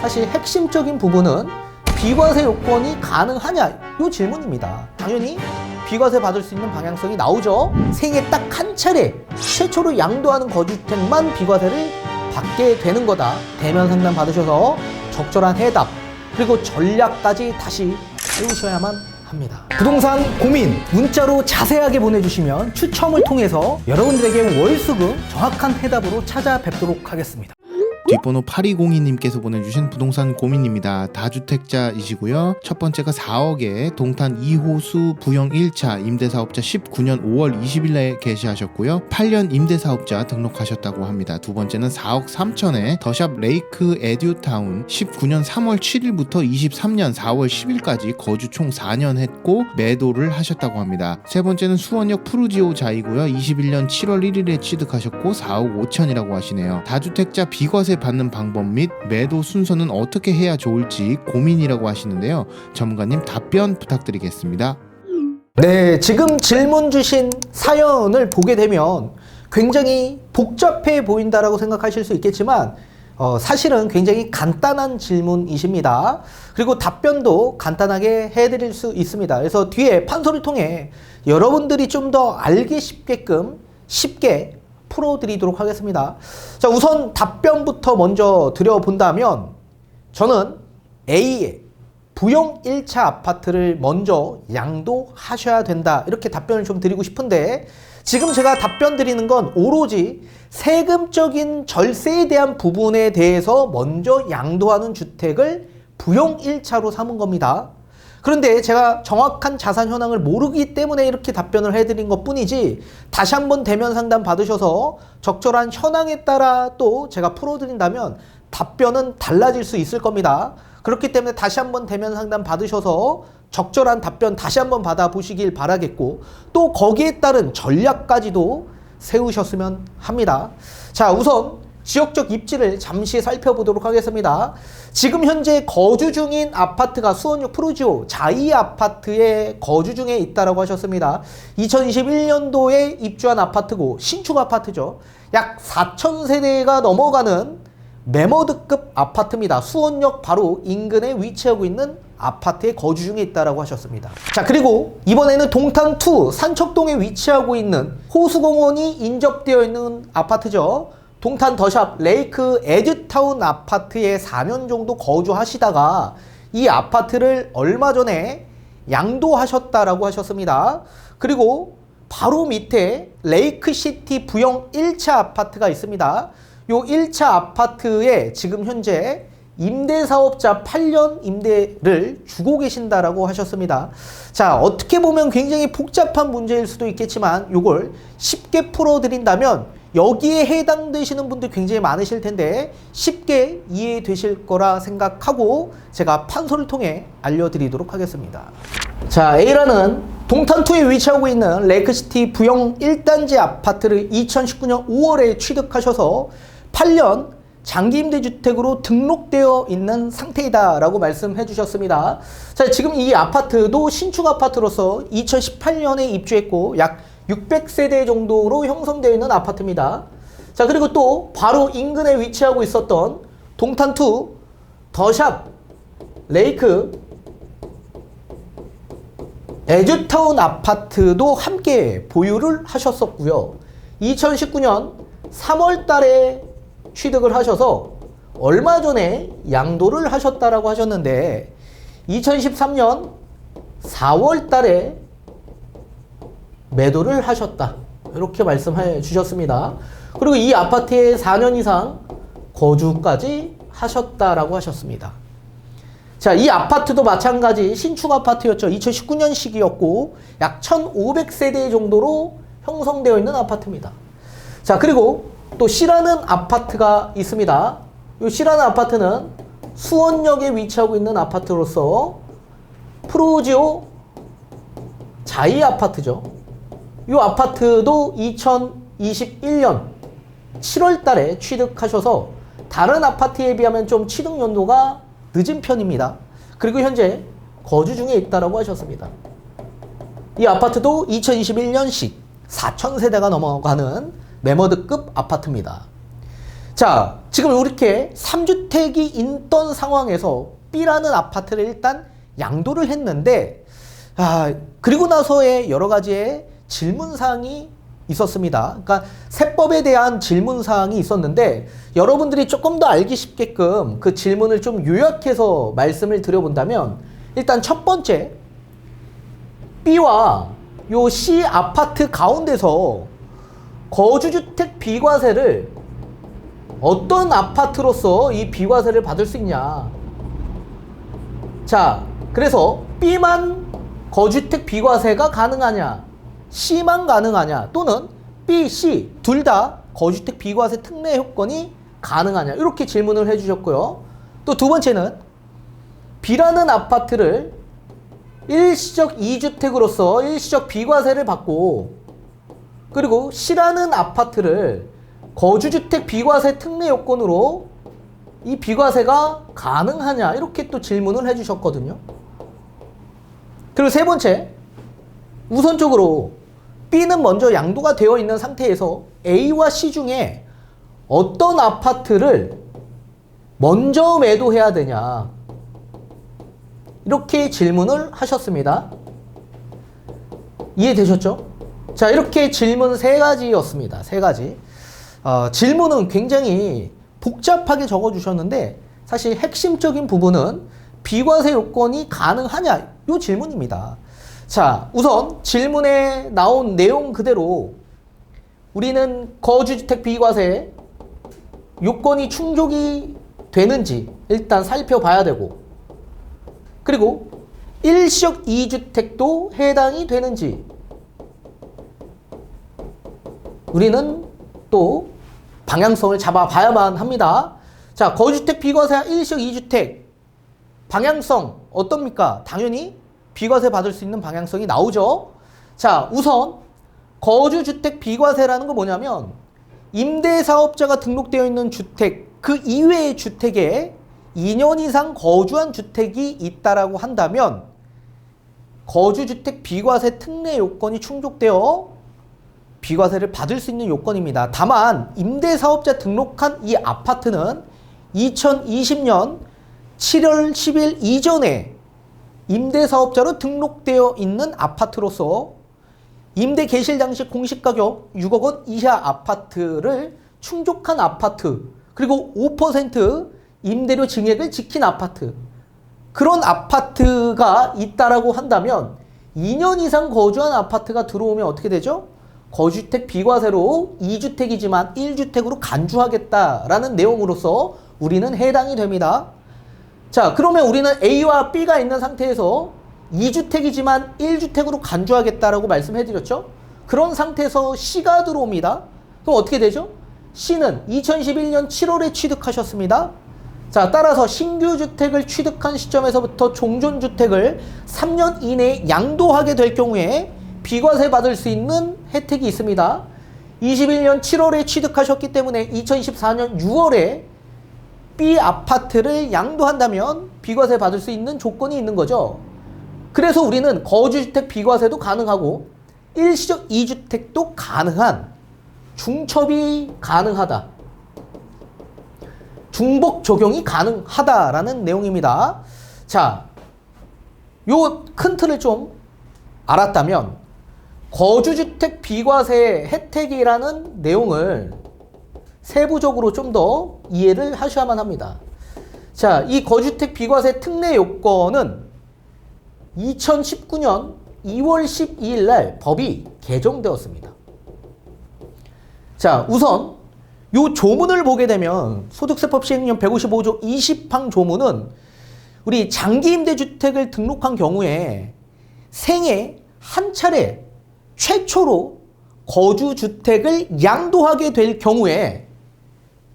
사실 핵심적인 부분은 비과세 요건이 가능하냐 이 질문입니다. 당연히 비과세 받을 수 있는 방향성이 나오죠. 생애 딱 한 차례 최초로 양도하는 거주주택만 비과세를 받게 되는 거다. 대면 상담 받으셔서 적절한 해답 그리고 전략까지 다시 세우셔야만 합니다. 부동산 고민 문자로 자세하게 보내주시면 추첨을 통해서 여러분들에게 월수금 정확한 해답으로 찾아뵙도록 하겠습니다. 뒷번호 8202님께서 보내주신 부동산 고민입니다. 다주택자이시고요. 첫 번째가 4억에 동탄 2호수 부영 1차 임대사업자 19년 5월 20일에 개시하셨고요. 8년 임대사업자 등록하셨다고 합니다. 두 번째는 4억 3천에 더샵 레이크 에듀타운 19년 3월 7일부터 23년 4월 10일까지 거주 총 4년 했고 매도를 하셨다고 합니다. 세 번째는 수원역 푸르지오 자이고요. 21년 7월 1일에 취득하셨고 4억 5천이라고 하시네요. 다주택자 비과세 받는 방법 및 매도 순서는 어떻게 해야 좋을지 고민이라고 하시는데요. 전문가님 답변 부탁드리겠습니다. 네, 지금 질문 주신 사연을 보게 되면 굉장히 복잡해 보인다라고 생각하실 수 있겠지만 사실은 굉장히 간단한 질문이십니다. 그리고 답변도 간단하게 해드릴 수 있습니다. 그래서 뒤에 판소를 통해 여러분들이 좀 더 알기 쉽게끔 쉽게 풀어드리도록 하겠습니다. 자, 우선 답변부터 먼저 드려본다면 저는 A의 부영 1차 아파트를 먼저 양도하셔야 된다 이렇게 답변을 좀 드리고 싶은데 지금 제가 답변 드리는 건 오로지 세금적인 절세에 대한 부분에 대해서 먼저 양도하는 주택을 부영 1차로 삼은 겁니다. 그런데 제가 정확한 자산 현황을 모르기 때문에 이렇게 답변을 해드린 것 뿐이지 다시 한번 대면 상담 받으셔서 적절한 현황에 따라 또 제가 풀어드린다면 답변은 달라질 수 있을 겁니다. 그렇기 때문에 다시 한번 대면 상담 받으셔서 적절한 답변 다시 한번 받아보시길 바라겠고 또 거기에 따른 전략까지도 세우셨으면 합니다. 자, 우선 지역적 입지를 잠시 살펴보도록 하겠습니다. 지금 현재 거주 중인 아파트가 수원역 푸르지오 자이 아파트에 거주 중에 있다라고 하셨습니다. 2021년도에 입주한 아파트고 신축 아파트죠. 약 4,000세대가 넘어가는 매머드급 아파트입니다. 수원역 바로 인근에 위치하고 있는 아파트에 거주 중에 있다라고 하셨습니다. 자, 그리고 이번에는 동탄2 산척동에 위치하고 있는 호수공원이 인접되어 있는 아파트죠. 동탄 더샵 레이크 에듀타운 아파트에 4년 정도 거주하시다가 이 아파트를 얼마 전에 양도하셨다라고 하셨습니다. 그리고 바로 밑에 레이크시티 부영 1차 아파트가 있습니다. 요 1차 아파트에 지금 현재 임대사업자 8년 임대를 주고 계신다라고 하셨습니다. 자, 어떻게 보면 굉장히 복잡한 문제일 수도 있겠지만 요걸 쉽게 풀어드린다면 여기에 해당되시는 분들 굉장히 많으실 텐데 쉽게 이해되실 거라 생각하고 제가 판소를 통해 알려드리도록 하겠습니다. 자, A라는 동탄2에 위치하고 있는 레이크시티 부영 1단지 아파트를 2019년 5월에 취득하셔서 8년 장기임대주택으로 등록되어 있는 상태이다 라고 말씀해 주셨습니다. 자, 지금 이 아파트도 신축 아파트로서 2018년에 입주했고 약 600세대 정도로 형성되어 있는 아파트입니다. 자, 그리고 또 바로 인근에 위치하고 있었던 동탄2 더샵 레이크 에듀타운 아파트도 함께 보유를 하셨었고요. 2019년 3월 달에 취득을 하셔서 얼마 전에 양도를 하셨다라고 하셨는데 2023년 4월 달에 매도를 하셨다 이렇게 말씀해 주셨습니다. 그리고 이 아파트에 4년 이상 거주까지 하셨다라고 하셨습니다. 자, 이 아파트도 마찬가지 신축 아파트였죠. 2019년식이었고 약 1,500세대 정도로 형성되어 있는 아파트입니다. 자, 그리고 또 C라는 아파트가 있습니다. 이 C라는 아파트는 수원역에 위치하고 있는 아파트로서 푸르지오 자이 아파트죠. 이 아파트도 2021년 7월 달에 취득하셔서 다른 아파트에 비하면 좀 취득 연도가 늦은 편입니다. 그리고 현재 거주 중에 있다라고 하셨습니다. 이 아파트도 2021년식 4,000세대가 넘어가는 매머드급 아파트입니다. 자, 지금 이렇게 3주택이 있던 상황에서 B라는 아파트를 일단 양도를 했는데, 그리고 나서의 여러 가지의 질문사항이 있었습니다. 그러니까 세법에 대한 질문사항이 있었는데, 여러분들이 조금 더 알기 쉽게끔 그 질문을 좀 요약해서 말씀을 드려본다면, 일단 첫 번째, B와 요 C 아파트 가운데서 거주주택 비과세를 어떤 아파트로서 이 비과세를 받을 수 있냐. 자, 그래서 B만 거주택 비과세가 가능하냐, C만 가능하냐, 또는 B, C 둘 다 거주택 비과세 특례 효건이 가능하냐, 이렇게 질문을 해주셨고요. 또 두 번째는 B라는 아파트를 일시적 2주택으로서 일시적 비과세를 받고, 그리고 C라는 아파트를 거주주택 비과세 특례 요건으로 이 비과세가 가능하냐, 이렇게 또 질문을 해주셨거든요. 그리고 세 번째, 우선적으로 B는 먼저 양도가 되어 있는 상태에서 A와 C 중에 어떤 아파트를 먼저 매도해야 되냐, 이렇게 질문을 하셨습니다. 이해되셨죠? 자, 이렇게 질문 세 가지였습니다. 세 가지. 질문은 굉장히 복잡하게 적어주셨는데, 사실 핵심적인 부분은 비과세 요건이 가능하냐, 이 질문입니다. 자, 우선 질문에 나온 내용 그대로 우리는 거주주택 비과세 요건이 충족이 되는지 일단 살펴봐야 되고, 그리고 일시적 2주택도 해당이 되는지 우리는 또 방향성을 잡아봐야만 합니다. 자, 거주주택 비과세 일시적 2주택 방향성 어떻습니까? 당연히 비과세 받을 수 있는 방향성이 나오죠. 자, 우선 거주주택 비과세라는 건 뭐냐면, 임대사업자가 등록되어 있는 주택 그 이외의 주택에 2년 이상 거주한 주택이 있다라고 한다면 거주주택 비과세 특례 요건이 충족되어 비과세를 받을 수 있는 요건입니다. 다만 임대사업자 등록한 이 아파트는 2020년 7월 10일 이전에 임대사업자로 등록되어 있는 아파트로서 임대 개실 당시 공시가격 6억 원 이하 아파트를 충족한 아파트, 그리고 5% 임대료 증액을 지킨 아파트, 그런 아파트가 있다라고 한다면 2년 이상 거주한 아파트가 들어오면 어떻게 되죠? 거주택 비과세로 2주택이지만 1주택으로 간주하겠다라는 내용으로서 우리는 해당이 됩니다. 자, 그러면 우리는 A와 B가 있는 상태에서 2주택이지만 1주택으로 간주하겠다라고 말씀해드렸죠? 그런 상태에서 C가 들어옵니다. 그럼 어떻게 되죠? C는 2011년 7월에 취득하셨습니다. 자, 따라서 신규 주택을 취득한 시점에서부터 종전주택을 3년 이내에 양도하게 될 경우에 비과세 받을 수 있는 혜택이 있습니다. 21년 7월에 취득하셨기 때문에 2024년 6월에 B 아파트를 양도한다면 비과세 받을 수 있는 조건이 있는 거죠. 그래서 우리는 거주주택 비과세도 가능하고 일시적 2주택도 가능한 중첩이 가능하다, 중복 적용이 가능하다라는 내용입니다. 자, 요 큰 틀을 좀 알았다면 거주주택 비과세 혜택이라는 내용을 세부적으로 좀 더 이해를 하셔야만 합니다. 자, 이 거주주택 비과세 특례 요건은 2019년 2월 12일 날 법이 개정되었습니다. 자, 우선 요 조문을 보게 되면 소득세법 시행령 155조 20항 조문은 우리 장기임대주택을 등록한 경우에 생애 한 차례 최초로 거주주택을 양도하게 될 경우에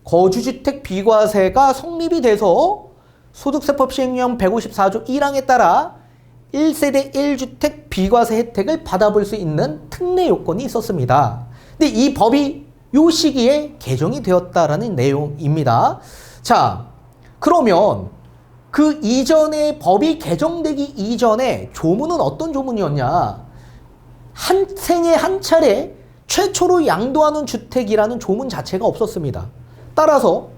거주주택 비과세가 성립이 돼서 소득세법 시행령 154조 1항에 따라 1세대 1주택 비과세 혜택을 받아볼 수 있는 특례 요건이 있었습니다. 근데 이 법이 요 시기에 개정이 되었다라는 내용입니다. 자, 그러면 그 이전에 법이 개정되기 이전에 조문은 어떤 조문이었냐? 생애 한 차례 최초로 양도하는 주택이라는 조문 자체가 없었습니다. 따라서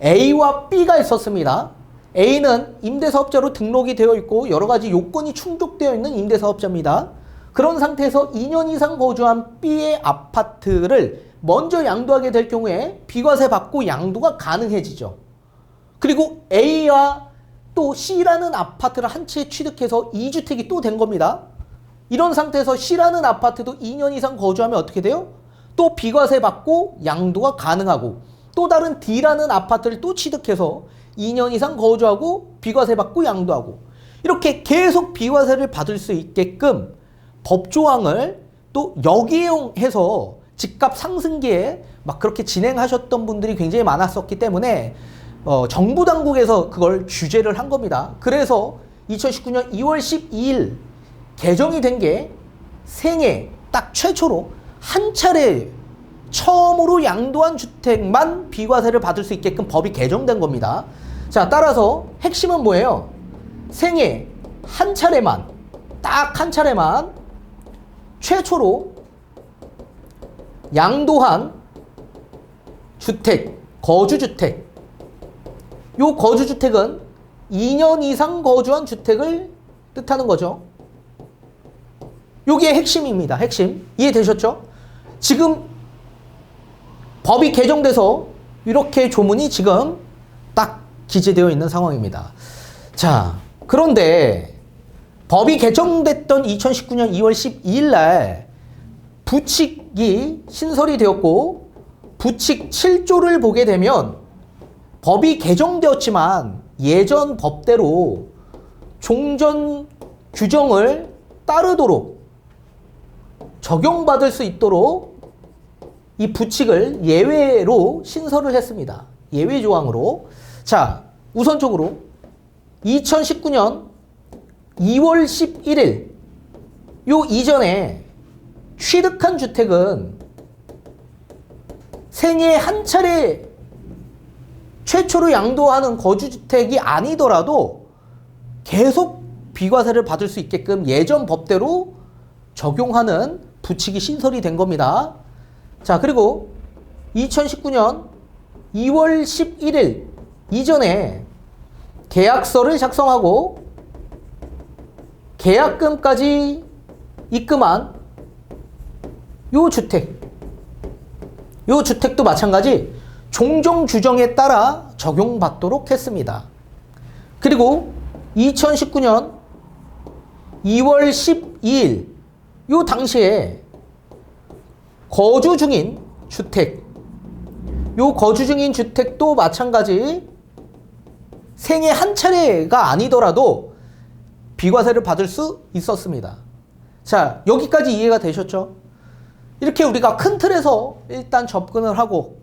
A와 B가 있었습니다. A는 임대사업자로 등록이 되어 있고 여러 가지 요건이 충족되어 있는 임대사업자입니다. 그런 상태에서 2년 이상 거주한 B의 아파트를 먼저 양도하게 될 경우에 비과세 받고 양도가 가능해지죠. 그리고 A와 또 C라는 아파트를 한 채 취득해서 2주택이 또 된 겁니다. 이런 상태에서 C라는 아파트도 2년 이상 거주하면 어떻게 돼요? 또 비과세 받고 양도가 가능하고, 또 다른 D라는 아파트를 또 취득해서 2년 이상 거주하고 비과세 받고 양도하고, 이렇게 계속 비과세를 받을 수 있게끔 법조항을 또 역이용해서 집값 상승기에 막 그렇게 진행하셨던 분들이 굉장히 많았었기 때문에 정부 당국에서 그걸 규제를 한 겁니다. 그래서 2019년 2월 12일 개정이 된 게 생애 딱 최초로 한 차례 처음으로 양도한 주택만 비과세를 받을 수 있게끔 법이 개정된 겁니다. 자, 따라서 핵심은 뭐예요? 생애 한 차례만, 딱 한 차례만 최초로 양도한 주택, 거주주택. 요 거주주택은 2년 이상 거주한 주택을 뜻하는 거죠. 요게 핵심입니다. 핵심. 이해되셨죠? 지금 법이 개정돼서 이렇게 조문이 지금 딱 기재되어 있는 상황입니다. 자, 그런데 법이 개정됐던 2019년 2월 12일 날 부칙이 신설이 되었고, 부칙 7조를 보게 되면 법이 개정되었지만 예전 법대로 종전 규정을 따르도록 적용받을 수 있도록 이 부칙을 예외로 신설을 했습니다. 예외 조항으로. 자, 우선적으로 2019년 2월 11일 요 이전에 취득한 주택은 생애 한 차례 최초로 양도하는 거주주택이 아니더라도 계속 비과세를 받을 수 있게끔 예전 법대로 적용하는 부칙이 신설이 된 겁니다. 자, 그리고 2019년 2월 11일 이전에 계약서를 작성하고 계약금까지 입금한 요 주택도 마찬가지 종종 규정에 따라 적용받도록 했습니다. 그리고 2019년 2월 12일 요 당시에 거주 중인 주택, 요 거주 중인 주택도 마찬가지 생애 한 차례가 아니더라도 비과세를 받을 수 있었습니다. 자, 여기까지 이해가 되셨죠? 이렇게 우리가 큰 틀에서 일단 접근을 하고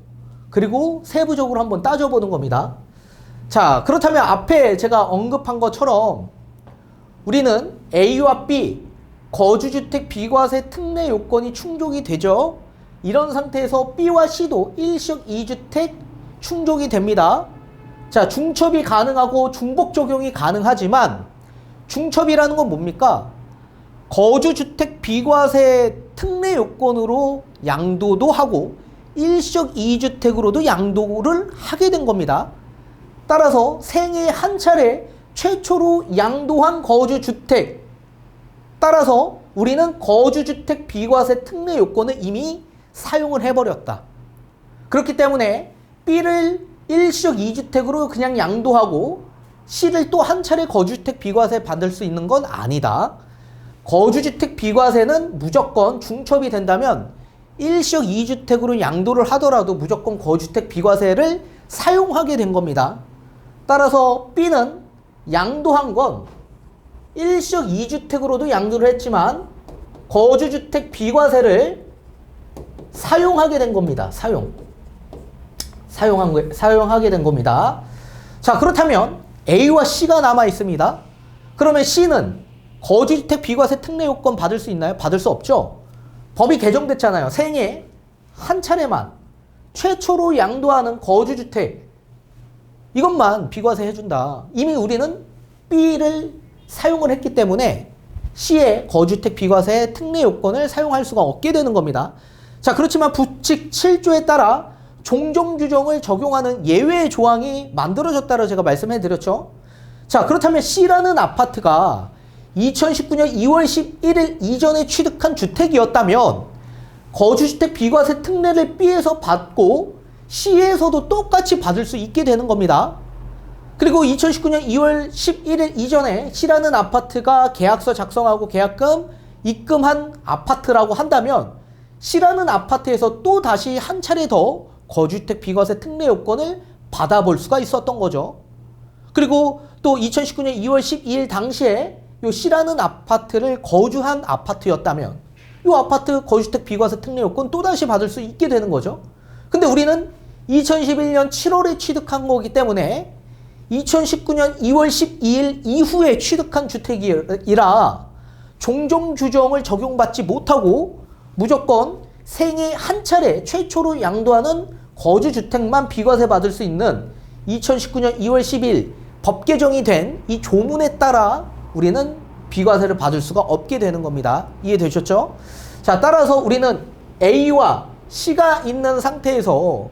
그리고 세부적으로 한번 따져보는 겁니다. 자, 그렇다면 앞에 제가 언급한 것처럼 우리는 A와 B 거주주택 비과세 특례 요건이 충족이 되죠. 이런 상태에서 B와 C도 일시적 2주택 충족이 됩니다. 자, 중첩이 가능하고 중복 적용이 가능하지만 중첩이라는 건 뭡니까? 거주주택 비과세 특례 요건으로 양도도 하고 일시적 2주택으로도 양도를 하게 된 겁니다. 따라서 생애 한 차례 최초로 양도한 거주주택, 따라서 우리는 거주주택 비과세 특례 요건을 이미 사용을 해버렸다. 그렇기 때문에 B를 일시적 2주택으로 그냥 양도하고 C를 또 한 차례 거주주택 비과세 받을 수 있는 건 아니다. 거주주택 비과세는 무조건 중첩이 된다면 일시적 2주택으로 양도를 하더라도 무조건 거주주택 비과세를 사용하게 된 겁니다. 따라서 B는 양도한 건 일시적 2주택으로도 양도를 했지만 거주주택 비과세를 사용하게 된 겁니다. 사용하게 된 겁니다. 자, 그렇다면 A와 C가 남아 있습니다. 그러면 C는 거주주택 비과세 특례 요건 받을 수 있나요? 받을 수 없죠. 법이 개정됐잖아요. 생애 한 차례만 최초로 양도하는 거주주택 이것만 비과세 해준다. 이미 우리는 B를 사용을 했기 때문에 C의 거주주택 비과세 특례 요건을 사용할 수가 없게 되는 겁니다. 자, 그렇지만 부칙 7조에 따라 종종 규정을 적용하는 예외 조항이 만들어졌다고 제가 말씀해 드렸죠. 자, 그렇다면 C라는 아파트가 2019년 2월 11일 이전에 취득한 주택이었다면 거주주택 비과세 특례를 B에서 받고 C에서도 똑같이 받을 수 있게 되는 겁니다. 그리고 2019년 2월 11일 이전에 C라는 아파트가 계약서 작성하고 계약금 입금한 아파트라고 한다면 C라는 아파트에서 또 다시 한 차례 더 거주주택 비과세 특례 요건을 받아볼 수가 있었던 거죠. 그리고 또 2019년 2월 12일 당시에 요 C라는 아파트를 거주한 아파트였다면 요 아파트 거주주택 비과세 특례 요건 또다시 받을 수 있게 되는 거죠. 근데 우리는 2011년 7월에 취득한 거기 때문에 2019년 2월 12일 이후에 취득한 주택이라 종종 규정을 적용받지 못하고 무조건 생애 한 차례 최초로 양도하는 거주주택만 비과세 받을 수 있는 2019년 2월 10일 법 개정이 된 이 조문에 따라 우리는 비과세를 받을 수가 없게 되는 겁니다. 이해되셨죠? 자, 따라서 우리는 A와 C가 있는 상태에서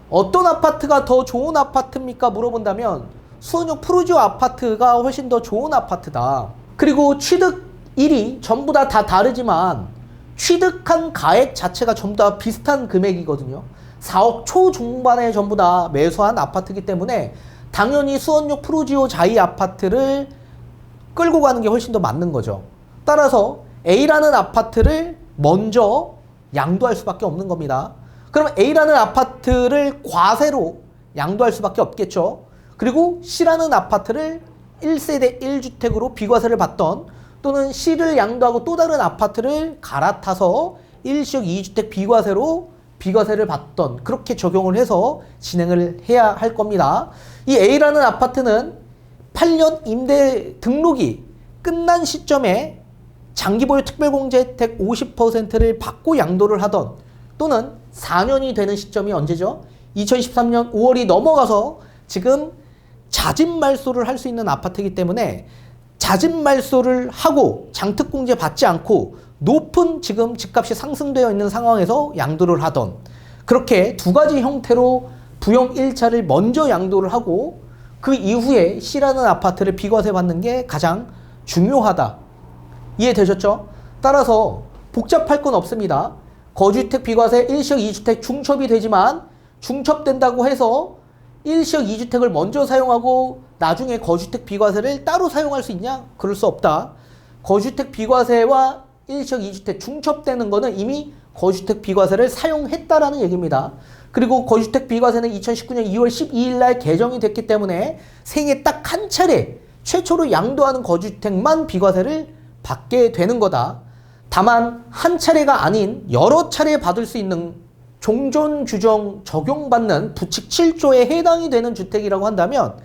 어떤 아파트가 더 좋은 아파트입니까? 물어본다면 수원역 푸르지오 아파트가 훨씬 더 좋은 아파트다. 그리고 취득일이 전부 다 다르지만 취득한 가액 자체가 전부 다 비슷한 금액이거든요. 4억 초중반에 전부 다 매수한 아파트이기 때문에 당연히 수원역 푸르지오 자이 아파트를 끌고 가는 게 훨씬 더 맞는 거죠. 따라서 A라는 아파트를 먼저 양도할 수밖에 없는 겁니다. 그럼 A라는 아파트를 과세로 양도할 수밖에 없겠죠. 그리고 C라는 아파트를 1세대 1주택으로 비과세를 받던 또는 C를 양도하고 또 다른 아파트를 갈아타서 1식 2주택 비과세로 비과세를 받던 그렇게 적용을 해서 진행을 해야 할 겁니다. 이 A라는 아파트는 8년 임대 등록이 끝난 시점에 장기보유 특별공제혜택 50%를 받고 양도를 하던 또는 4년이 되는 시점이 언제죠? 2013년 5월이 넘어가서 지금 자진 말소를 할 수 있는 아파트이기 때문에 자진 말소를 하고 장특공제 받지 않고 높은 지금 집값이 상승되어 있는 상황에서 양도를 하던 그렇게 두 가지 형태로 부용 1차를 먼저 양도를 하고 그 이후에 C라는 아파트를 비과세 받는 게 가장 중요하다. 이해되셨죠? 따라서 복잡할 건 없습니다. 거주주택 비과세 1식 2주택 중첩이 되지만 중첩된다고 해서 1식 2주택을 먼저 사용하고 나중에 거주주택 비과세를 따로 사용할 수 있냐? 그럴 수 없다. 거주주택 비과세와 1식 2주택 중첩되는 거는 이미 거주주택 비과세를 사용했다라는 얘기입니다. 그리고 거주주택 비과세는 2019년 2월 12일 날 개정이 됐기 때문에 생애 딱 한 차례 최초로 양도하는 거주주택만 비과세를 받게 되는 거다. 다만 한 차례가 아닌 여러 차례 받을 수 있는 종전 규정 적용받는 부칙 7조에 해당이 되는 주택이라고 한다면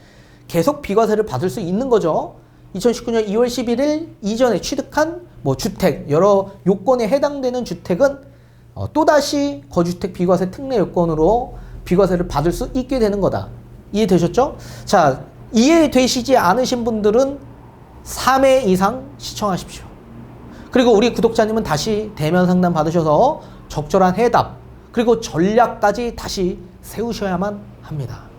계속 비과세를 받을 수 있는 거죠. 2019년 2월 11일 이전에 취득한 주택, 여러 요건에 해당되는 주택은 또다시 거주주택 비과세 특례 요건으로 비과세를 받을 수 있게 되는 거다. 이해되셨죠? 자, 이해되시지 않으신 분들은 3회 이상 시청하십시오. 그리고 우리 구독자님은 다시 대면 상담 받으셔서 적절한 해답 그리고 전략까지 다시 세우셔야만 합니다.